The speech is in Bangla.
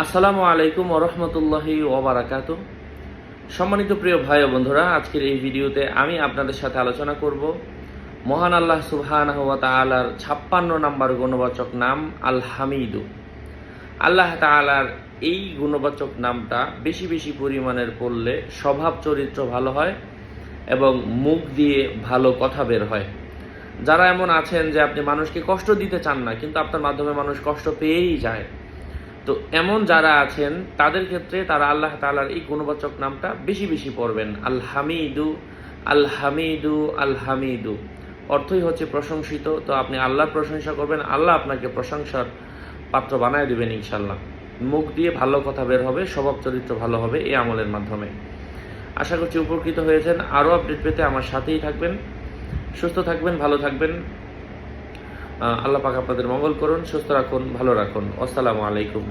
আসসালামু আলাইকুম ওরহমতুল্লাহি ওবারাকাতু। সম্মানিত প্রিয় ভাই ও বন্ধুরা, আজকের এই ভিডিওতে আমি আপনাদের সাথে আলোচনা করব মহান আল্লাহ সুবহানাহু ওয়া তাআলার 56 নম্বর গুণবাচক নাম আল হামিদু। আল্লাহ তাআলার এই গুণবাচক নামটা বেশি বেশি পরিমাণের পড়লে স্বভাব চরিত্র ভালো হয় এবং মুখ দিয়ে ভালো কথা বের হয়। যারা এমন আছেন যে আপনি মানুষকে কষ্ট দিতে চান না, কিন্তু আপনার মাধ্যমে মানুষ কষ্ট পেয়েই যায়, তো এমন যারা আছেন তাদের ক্ষেত্রে তারা আল্লাহ তাআলার এই গুণবাচক নামটা বেশি বেশি পড়বেন। আল হামিদু, আল হামিদু, আল হামিদু অর্থই হচ্ছে প্রশংসিত। তো আপনি আল্লাহর প্রশংসা করবেন, আল্লাহ আপনাকে প্রশংসার পাত্র বানায় দেবেন ইনশাল্লাহ। মুখ দিয়ে ভালো কথা বের হবে, স্বভাব চরিত্র ভালো হবে এই আমলের মাধ্যমে। আশা করছি উপকৃত হয়েছেন। আরও আপডেট পেতে আমার সাথেই থাকবেন। সুস্থ থাকবেন, ভালো থাকবেন। আল্লাহ পাক আপনাদের মঙ্গল করুন, সুস্থ রাখুন, ভালো রাখুন। আসসালামু আলাইকুম।